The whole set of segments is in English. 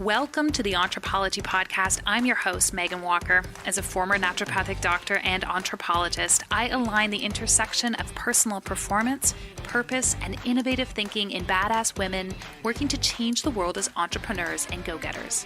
Welcome to the Anthropology Podcast. I'm your host, Meghan Walker. As a former naturopathic doctor and anthropologist, I align the intersection of personal performance, purpose, and innovative thinking in badass women working to change the world as entrepreneurs and go-getters.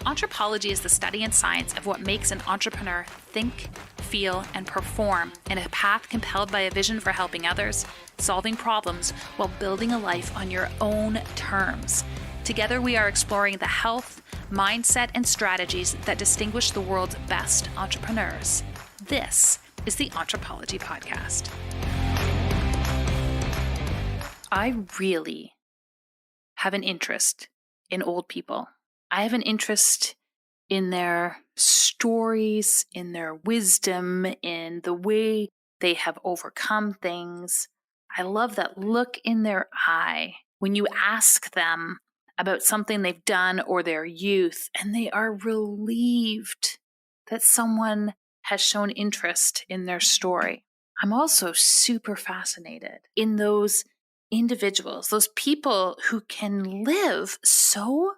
Anthropology is the study and science of what makes an entrepreneur think, feel, and perform in a path compelled by a vision for helping others, solving problems, while building a life on your own terms. Together, we are exploring the health, mindset, and strategies that distinguish the world's best entrepreneurs. This is the Anthropology Podcast. I really have an interest in old people. I have an interest in their stories, in their wisdom, in the way they have overcome things. I love that look in their eye when you ask them about something they've done or their youth, and they are relieved that someone has shown interest in their story. I'm also super fascinated in those individuals, those people who can live so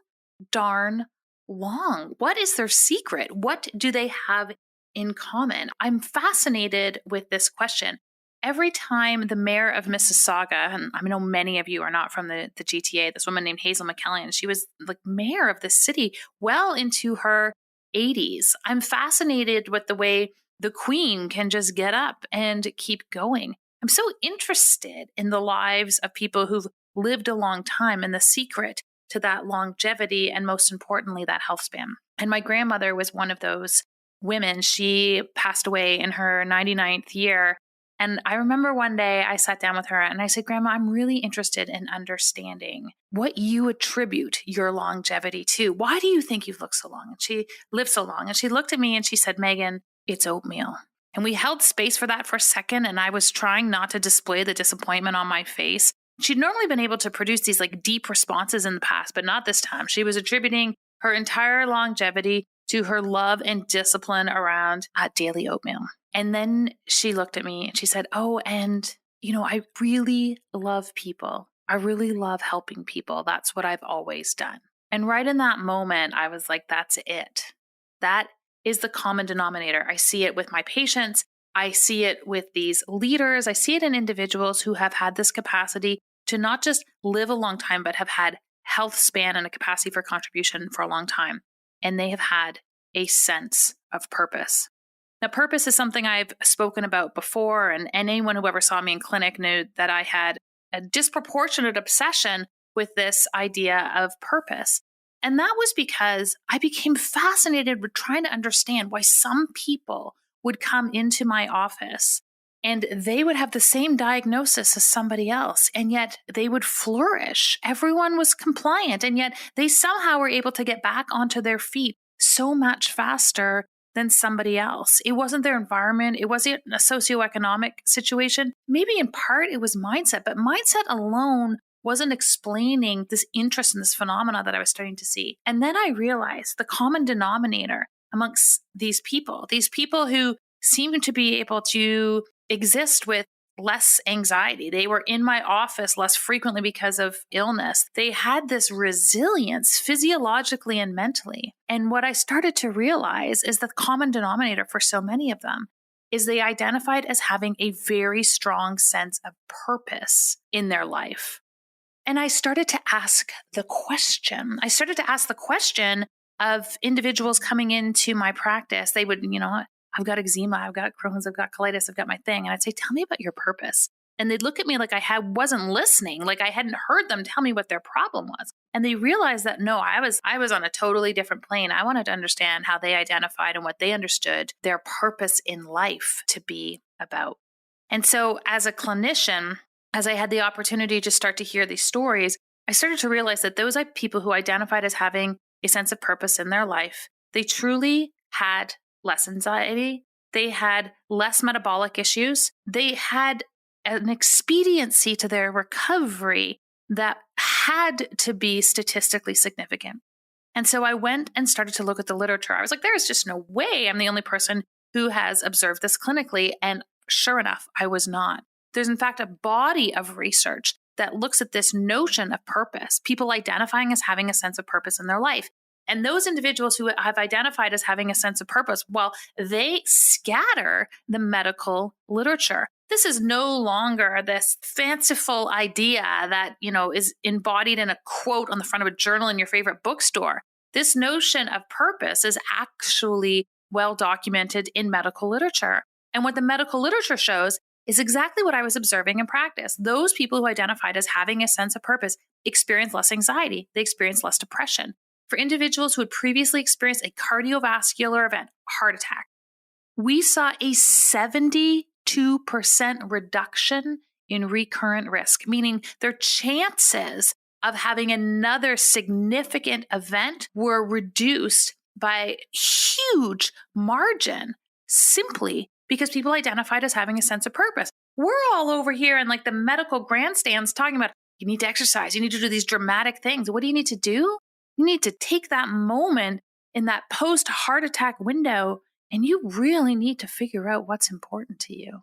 darn long. What is their secret? What do they have in common? I'm fascinated with this question. Every time the mayor of Mississauga, and I know many of you are not from the GTA, this woman named Hazel McCallion, she was like mayor of the city well into her 80s. I'm fascinated with the way the queen can just get up and keep going. I'm so interested in the lives of people who've lived a long time and the secret to that longevity and, most importantly, that health span. And my grandmother was one of those women. She passed away in her 99th year. And I remember one day I sat down with her and I said, Grandma, I'm really interested in understanding what you attribute your longevity to. Why do you think you've lived so long? And she lived so long. And she looked at me and she said, Meghan, it's oatmeal. And we held space for that for a second. And I was trying not to display the disappointment on my face. She'd normally been able to produce these like deep responses in the past, but not this time. She was attributing her entire longevity to her love and discipline around daily oatmeal. And then she looked at me and she said, oh, and I really love people. I really love helping people. That's what I've always done. And right in that moment, I was like, that's it. That is the common denominator. I see it with my patients. I see it with these leaders. I see it in individuals who have had this capacity to not just live a long time, but have had health span and a capacity for contribution for a long time. And they have had a sense of purpose. Now, purpose is something I've spoken about before, and anyone who ever saw me in clinic knew that I had a disproportionate obsession with this idea of purpose. And that was because I became fascinated with trying to understand why some people would come into my office and they would have the same diagnosis as somebody else, and yet they would flourish. Everyone was compliant, and yet they somehow were able to get back onto their feet so much faster than somebody else. It wasn't their environment. It wasn't a socioeconomic situation. Maybe in part it was mindset, but mindset alone wasn't explaining this interest in this phenomena that I was starting to see. And then I realized the common denominator amongst these people who seemed to be able to exist with less anxiety. They were in my office less frequently because of illness. They had this resilience physiologically and mentally. And what I started to realize is the common denominator for so many of them is they identified as having a very strong sense of purpose in their life. And I started to ask the question. Of individuals coming into my practice. They would, I've got eczema, I've got Crohn's, I've got colitis, I've got my thing. And I'd say, tell me about your purpose. And they'd look at me like wasn't listening, like I hadn't heard them tell me what their problem was. And they realized that, no, I was on a totally different plane. I wanted to understand how they identified and what they understood their purpose in life to be about. And so as a clinician, as I had the opportunity to start to hear these stories, I started to realize that those are people who identified as having a sense of purpose in their life. They truly had less anxiety. They had less metabolic issues. They had an expediency to their recovery that had to be statistically significant. And so I went and started to look at the literature. I was like, there is just no way I'm the only person who has observed this clinically. And sure enough, I was not. There's in fact a body of research that looks at this notion of purpose, people identifying as having a sense of purpose in their life. And those individuals who have identified as having a sense of purpose, well, they scatter the medical literature. This is no longer this fanciful idea that, is embodied in a quote on the front of a journal in your favorite bookstore. This notion of purpose is actually well documented in medical literature. And what the medical literature shows is exactly what I was observing in practice. Those people who identified as having a sense of purpose experience less anxiety. They experience less depression. For individuals who had previously experienced a cardiovascular event, heart attack, we saw a 72% reduction in recurrent risk, meaning their chances of having another significant event were reduced by huge margin simply because people identified as having a sense of purpose. We're all over here in like the medical grandstands talking about you need to exercise, you need to do these dramatic things. What do you need to do? You need to take that moment in that post-heart attack window and you really need to figure out what's important to you.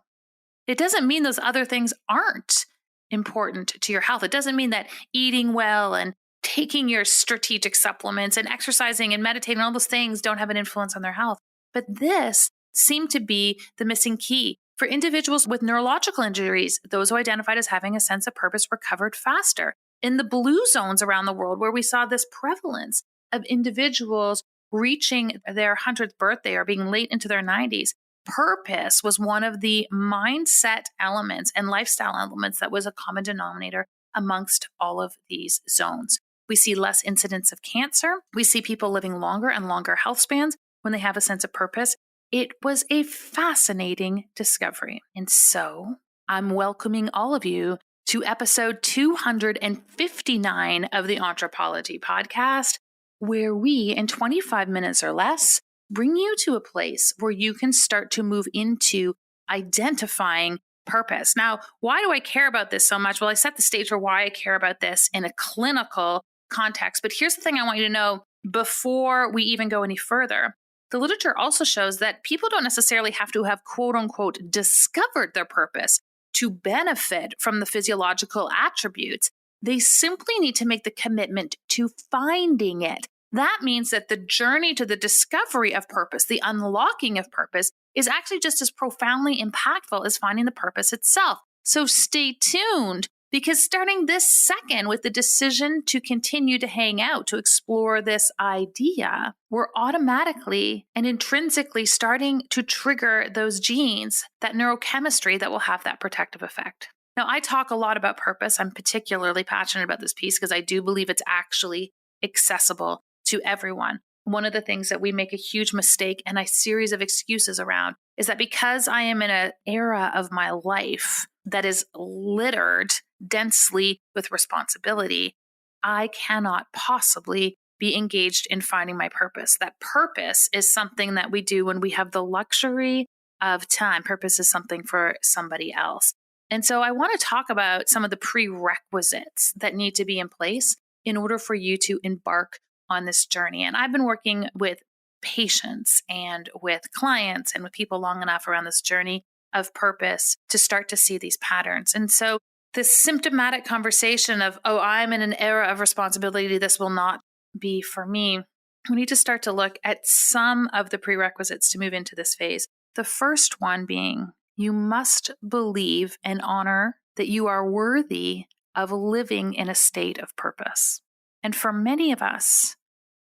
It doesn't mean those other things aren't important to your health. It doesn't mean that eating well and taking your strategic supplements and exercising and meditating, all those things don't have an influence on their health. But this seemed to be the missing key. For individuals with neurological injuries, those who identified as having a sense of purpose recovered faster. In the blue zones around the world, where we saw this prevalence of individuals reaching their 100th birthday or being late into their 90s, purpose was one of the mindset elements and lifestyle elements that was a common denominator amongst all of these zones. We see less incidence of cancer. We see people living longer and longer health spans when they have a sense of purpose. It was a fascinating discovery. And so I'm welcoming all of you to episode 259 of the Anthropology Podcast, where we, in 25 minutes or less, bring you to a place where you can start to move into identifying purpose. Now, why do I care about this so much? Well, I set the stage for why I care about this in a clinical context. But here's the thing I want you to know before we even go any further. The literature also shows that people don't necessarily have to have, quote unquote, discovered their purpose to benefit from the physiological attributes. They simply need to make the commitment to finding it. That means that the journey to the discovery of purpose, the unlocking of purpose, is actually just as profoundly impactful as finding the purpose itself. So stay tuned, because starting this second with the decision to continue to hang out, to explore this idea, we're automatically and intrinsically starting to trigger those genes, that neurochemistry that will have that protective effect. Now, I talk a lot about purpose. I'm particularly passionate about this piece because I do believe it's actually accessible to everyone. One of the things that we make a huge mistake and a series of excuses around is that because I am in an era of my life that is littered densely with responsibility, I cannot possibly be engaged in finding my purpose. That purpose is something that we do when we have the luxury of time. Purpose is something for somebody else. And so I want to talk about some of the prerequisites that need to be in place in order for you to embark on this journey. And I've been working with patients and with clients and with people long enough around this journey of purpose to start to see these patterns. And so this symptomatic conversation of, oh, I'm in an era of responsibility, this will not be for me. We need to start to look at some of the prerequisites to move into this phase. The first one being, you must believe and honor that you are worthy of living in a state of purpose. And for many of us,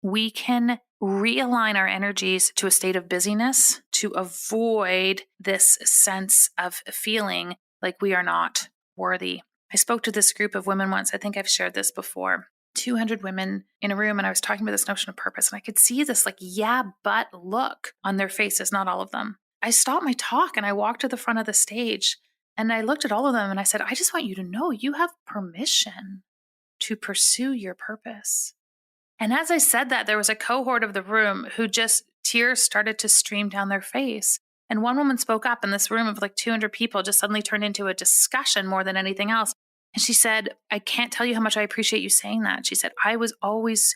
we can realign our energies to a state of busyness to avoid this sense of feeling like we are not worthy. I spoke to this group of women once. I think I've shared this before. 200 women in a room, and I was talking about this notion of purpose, and I could see this yeah, but look on their faces, not all of them. I stopped my talk and I walked to the front of the stage and I looked at all of them and I said, I just want you to know you have permission to pursue your purpose. And as I said that, there was a cohort of the room who just tears started to stream down their face. And one woman spoke up, and this room of 200 people just suddenly turned into a discussion more than anything else. And she said, I can't tell you how much I appreciate you saying that. She said, I was always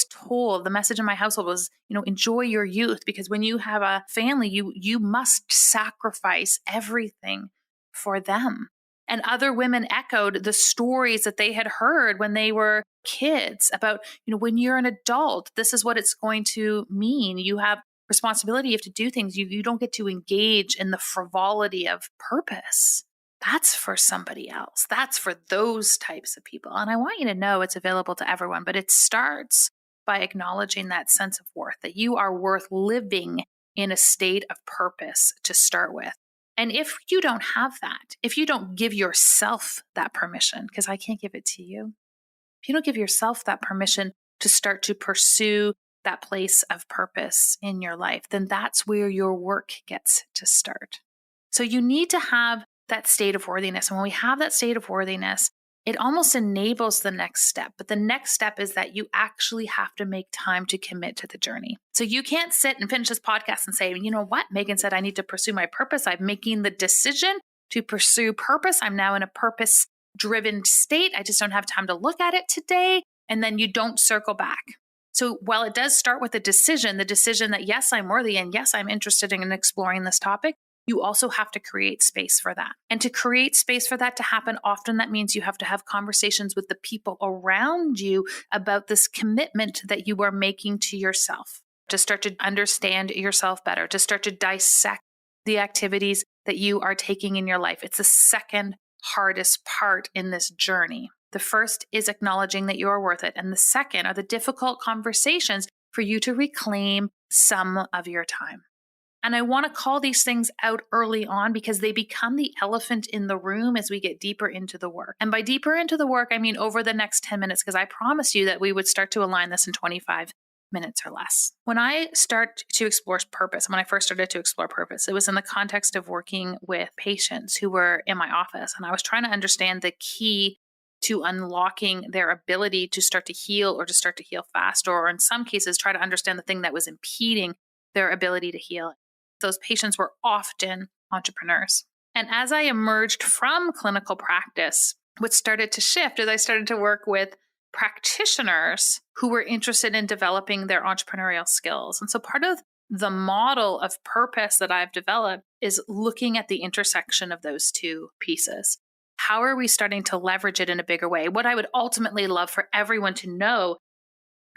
told the message in my household was, enjoy your youth, because when you have a family, you must sacrifice everything for them. And other women echoed the stories that they had heard when they were kids about, when you're an adult, this is what it's going to mean. You have responsibility. You have to do things. You don't get to engage in the frivolity of purpose. That's for somebody else. That's for those types of people. And I want you to know it's available to everyone, but it starts by acknowledging that sense of worth, that you are worth living in a state of purpose to start with. And if you don't have that, if you don't give yourself that permission, because I can't give it to you, if you don't give yourself that permission to start to pursue that place of purpose in your life, then that's where your work gets to start. So you need to have that state of worthiness. And when we have that state of worthiness, it almost enables the next step. But the next step is that you actually have to make time to commit to the journey. So you can't sit and finish this podcast and say, you know what? Meghan said I need to pursue my purpose. I'm making the decision to pursue purpose. I'm now in a purpose-driven state. I just don't have time to look at it today. And then you don't circle back. So while it does start with the decision that yes, I'm worthy and yes, I'm interested in exploring this topic, you also have to create space for that. And to create space for that to happen, often that means you have to have conversations with the people around you about this commitment that you are making to yourself, to start to understand yourself better, to start to dissect the activities that you are taking in your life. It's the second hardest part in this journey. The first is acknowledging that you are worth it. And the second are the difficult conversations for you to reclaim some of your time. And I want to call these things out early on because they become the elephant in the room as we get deeper into the work. And by deeper into the work, I mean over the next 10 minutes, because I promised you that we would start to align this in 25 minutes or less. When I start to explore purpose, when I first started to explore purpose, it was in the context of working with patients who were in my office. And I was trying to understand the key to unlocking their ability to start to heal or to start to heal faster, or in some cases, try to understand the thing that was impeding their ability to heal. Those patients were often entrepreneurs. And as I emerged from clinical practice, what started to shift is I started to work with practitioners who were interested in developing their entrepreneurial skills. And so part of the model of purpose that I've developed is looking at the intersection of those two pieces. How are we starting to leverage it in a bigger way? What I would ultimately love for everyone to know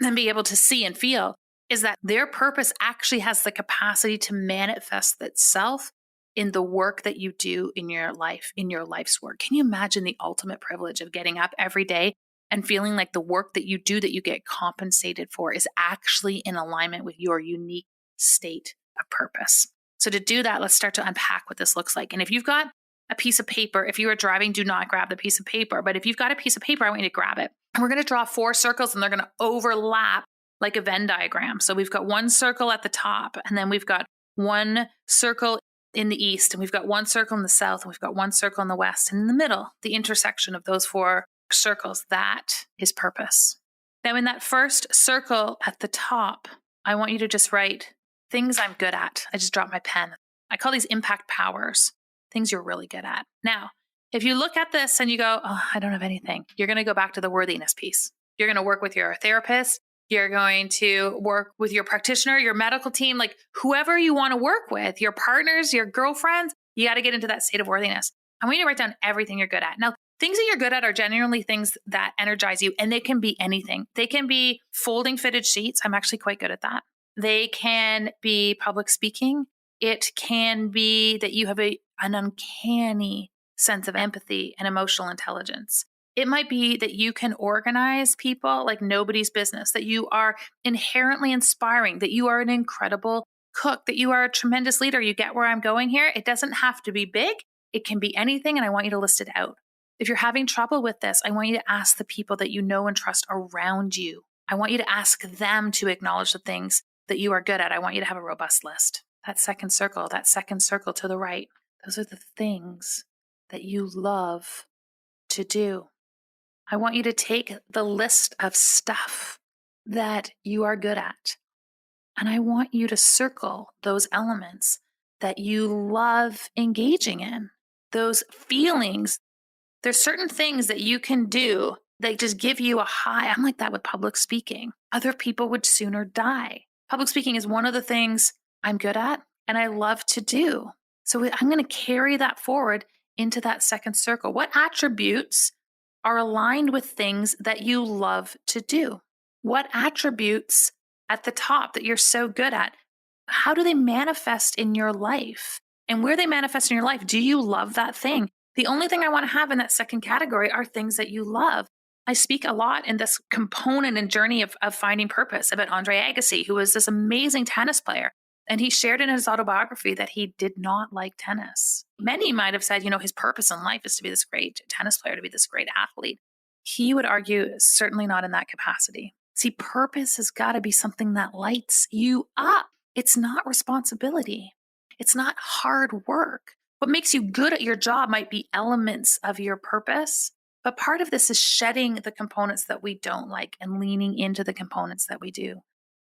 and be able to see and feel is that their purpose actually has the capacity to manifest itself in the work that you do in your life, in your life's work. Can you imagine the ultimate privilege of getting up every day and feeling like the work that you do that you get compensated for is actually in alignment with your unique state of purpose? So to do that, let's start to unpack what this looks like. And if you've got a piece of paper, if you are driving, do not grab the piece of paper. But if you've got a piece of paper, I want you to grab it. And we're going to draw 4 circles and they're going to overlap like a Venn diagram. So we've got one circle at the top, and then we've got one circle in the east, and we've got one circle in the south, and we've got one circle in the west. And in the middle, the intersection of those 4 circles, that is purpose. Now, in that first circle at the top, I want you to just write things I'm good at. I just dropped my pen. I call these impact powers, things you're really good at. Now, if you look at this and you go, oh, I don't have anything, you're going to go back to the worthiness piece. You're going to work with your therapist. You're going to work with your practitioner, your medical team, like whoever you want to work with, your partners, your girlfriends. You got to get into that state of worthiness. I want you to write down everything you're good at. Now, things that you're good at are genuinely things that energize you, and they can be anything. They can be folding fitted sheets. I'm actually quite good at that. They can be public speaking. It can be that you have an uncanny sense of empathy and emotional intelligence. It might be that you can organize people like nobody's business, that you are inherently inspiring, that you are an incredible cook, that you are a tremendous leader. You get where I'm going here? It doesn't have to be big. It can be anything, and I want you to list it out. If you're having trouble with this, I want you to ask the people that you know and trust around you. I want you to ask them to acknowledge the things that you are good at. I want you to have a robust list. That second circle to the right, those are the things that you love to do. I want you to take the list of stuff that you are good at, and I want you to circle those elements that you love engaging in, those feelings. There's certain things that you can do that just give you a high. I'm like that with public speaking. Other people would sooner die. Public speaking is one of the things I'm good at and I love to do. So I'm going to carry that forward into that second circle? What attributes are aligned with things that you love to do? What attributes at the top that you're so good at, how do they manifest in your life? And where they manifest in your life, do you love that thing? The only thing I want to have in that second category are things that you love. I speak a lot in this component and journey of finding purpose about Andre Agassi, who was this amazing tennis player. And he shared in his autobiography that he did not like tennis. Many might have said, his purpose in life is to be this great tennis player, to be this great athlete. He would argue, certainly not in that capacity. See, purpose has got to be something that lights you up. It's not responsibility. It's not hard work. What makes you good at your job might be elements of your purpose, but part of this is shedding the components that we don't like and leaning into the components that we do.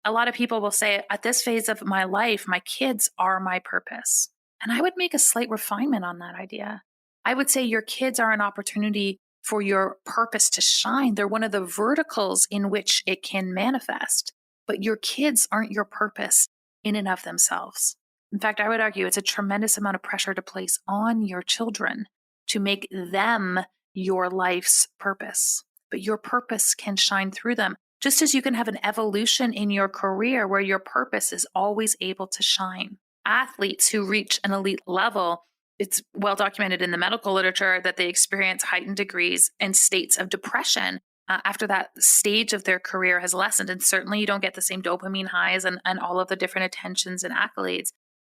A lot of people will say, at this phase of my life, my kids are my purpose. And I would make a slight refinement on that idea. I would say your kids are an opportunity for your purpose to shine. They're one of the verticals in which it can manifest. But your kids aren't your purpose in and of themselves. In fact, I would argue it's a tremendous amount of pressure to place on your children to make them your life's purpose. But your purpose can shine through them. Just as you can have an evolution in your career where your purpose is always able to shine. Athletes who reach an elite level, it's well documented in the medical literature that they experience heightened degrees and states of depression after that stage of their career has lessened. And certainly you don't get the same dopamine highs and all of the different attentions and accolades.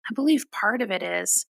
I believe part of it is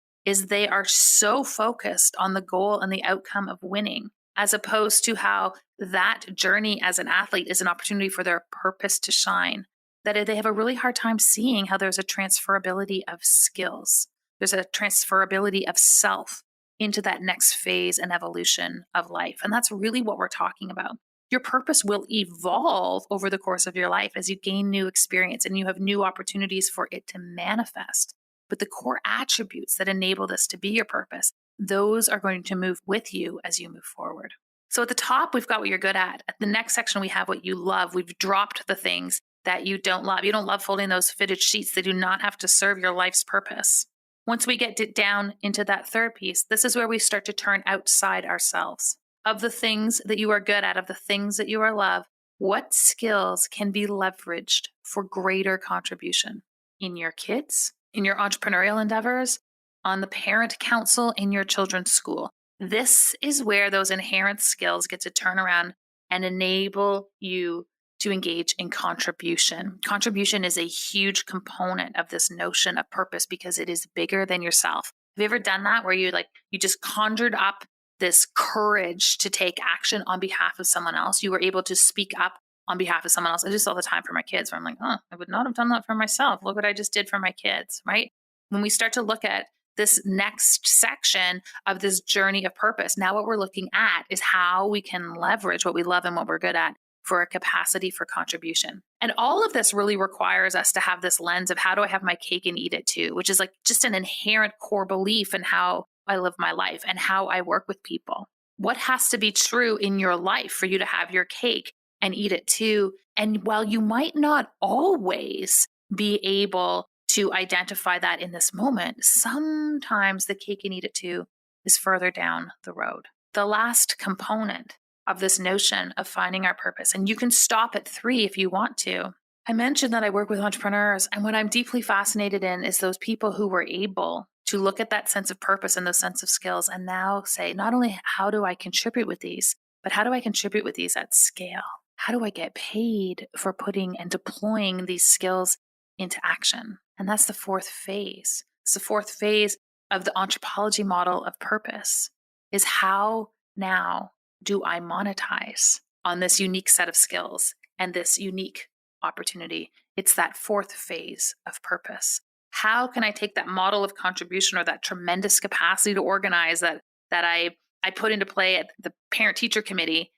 they are so focused on the goal and the outcome of winning, as opposed to how that journey as an athlete is an opportunity for their purpose to shine, that they have a really hard time seeing how there's a transferability of skills. There's a transferability of self into that next phase and evolution of life. And that's really what we're talking about. Your purpose will evolve over the course of your life as you gain new experience and you have new opportunities for it to manifest. But the core attributes that enable this to be your purpose, those are going to move with you as you move forward. So at the top, we've got what you're good at. At the next section, we have what you love. We've dropped the things that you don't love. You don't love folding those fitted sheets. They do not have to serve your life's purpose. Once we get down into that third piece, this is where we start to turn outside ourselves. Of the things that you are good at, of the things that you are love, what skills can be leveraged for greater contribution in your kids, in your entrepreneurial endeavors, on the parent council in your children's school? This is where those inherent skills get to turn around and enable you to engage in contribution. Contribution is a huge component of this notion of purpose because it is bigger than yourself. Have you ever done that where you just conjured up this courage to take action on behalf of someone else? You were able to speak up on behalf of someone else. I do this all the time for my kids where I'm like, I would not have done that for myself. Look what I just did for my kids, right? When we start to look at this next section of this journey of purpose, now what we're looking at is how we can leverage what we love and what we're good at for a capacity for contribution. And all of this really requires us to have this lens of how do I have my cake and eat it too, which is like just an inherent core belief in how I live my life and how I work with people. What has to be true in your life for you to have your cake and eat it too? And while you might not always be able to identify that in this moment, sometimes the cake and eat it too is further down the road. The last component of this notion of finding our purpose, and you can stop at 3 if you want to. I mentioned that I work with entrepreneurs, and what I'm deeply fascinated in is those people who were able to look at that sense of purpose and those sense of skills and now say, not only how do I contribute with these, but how do I contribute with these at scale? How do I get paid for putting and deploying these skills into action? And that's the fourth phase. It's the fourth phase of the anthropology model of purpose, is how now do I monetize on this unique set of skills and this unique opportunity? It's that fourth phase of purpose. How can I take that model of contribution or that tremendous capacity to organize that I put into play at the parent-teacher committee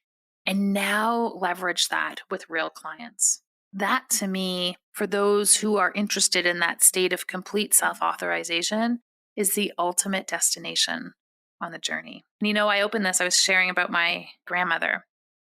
and now leverage that with real clients? That, to me, for those who are interested in that state of complete self-authorization, is the ultimate destination on the journey. And I opened this, I was sharing about my grandmother.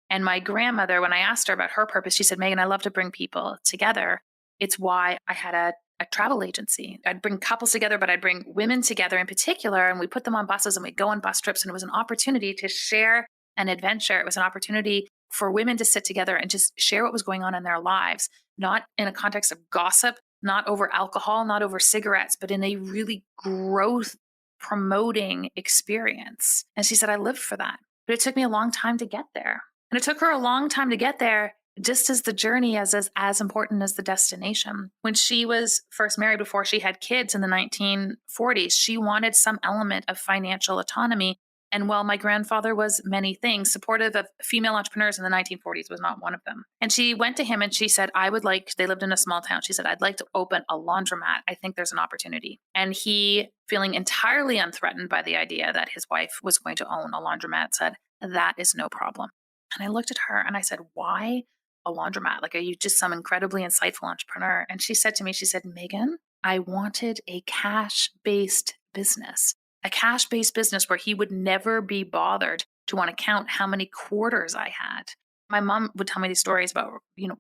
And my grandmother, when I asked her about her purpose, she said, Megan, I love to bring people together. It's why I had a travel agency. I'd bring couples together, but I'd bring women together in particular, and we put them on buses and we'd go on bus trips. And it was an opportunity to share an adventure. It was an opportunity for women to sit together and just share what was going on in their lives, not in a context of gossip, not over alcohol, not over cigarettes, but in a really growth promoting experience. And she said, I lived for that. But it took me a long time to get there. And it took her a long time to get there, just as the journey is as important as the destination. When she was first married, before she had kids in the 1940s, she wanted some element of financial autonomy. And while my grandfather was many things, supportive of female entrepreneurs in the 1940s was not one of them. And she went to him and she said, they lived in a small town. She said, I'd like to open a laundromat. I think there's an opportunity. And he, feeling entirely unthreatened by the idea that his wife was going to own a laundromat, said, that is no problem. And I looked at her and I said, why a laundromat? Like, are you just some incredibly insightful entrepreneur? And she said to me, she said, Meghan, I wanted a cash-based business. A cash-based business where he would never be bothered to want to count how many quarters I had. My mom would tell me these stories about,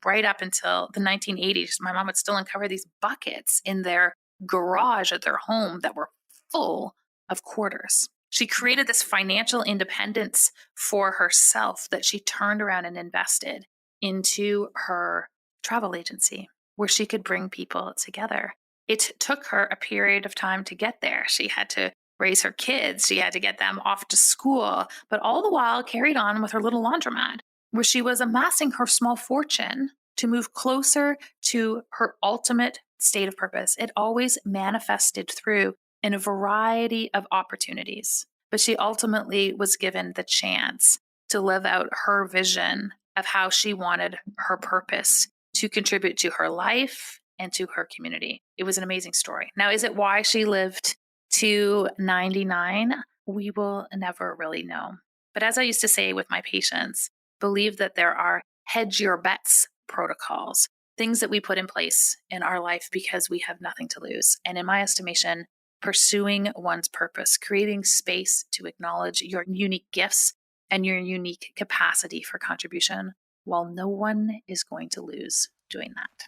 right up until the 1980s, my mom would still uncover these buckets in their garage at their home that were full of quarters. She created this financial independence for herself that she turned around and invested into her travel agency where she could bring people together. It took her a period of time to get there. She had to raise her kids. She had to get them off to school, but all the while carried on with her little laundromat where she was amassing her small fortune to move closer to her ultimate state of purpose. It always manifested through in a variety of opportunities, but she ultimately was given the chance to live out her vision of how she wanted her purpose to contribute to her life and to her community. It was an amazing story. Now, is it why she lived to 99? We will never really know. But as I used to say with my patients, believe that there are hedge your bets protocols, things that we put in place in our life because we have nothing to lose. And in my estimation, pursuing one's purpose, creating space to acknowledge your unique gifts and your unique capacity for contribution, while no one is going to lose doing that.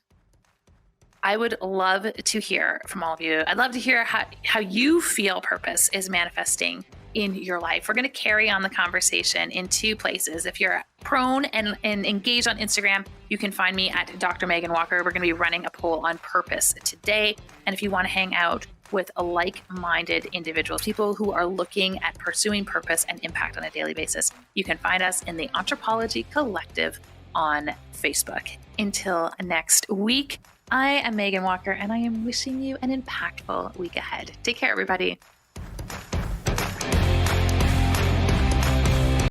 I would love to hear from all of you. I'd love to hear how you feel purpose is manifesting in your life. We're going to carry on the conversation in two places. If you're prone and engaged on Instagram, you can find me at Dr. Meghan Walker. We're going to be running a poll on purpose today. And if you want to hang out with like-minded individuals, people who are looking at pursuing purpose and impact on a daily basis, you can find us in the Anthropology Collective on Facebook. Until next week, I am Meghan Walker, and I am wishing you an impactful week ahead. Take care, everybody.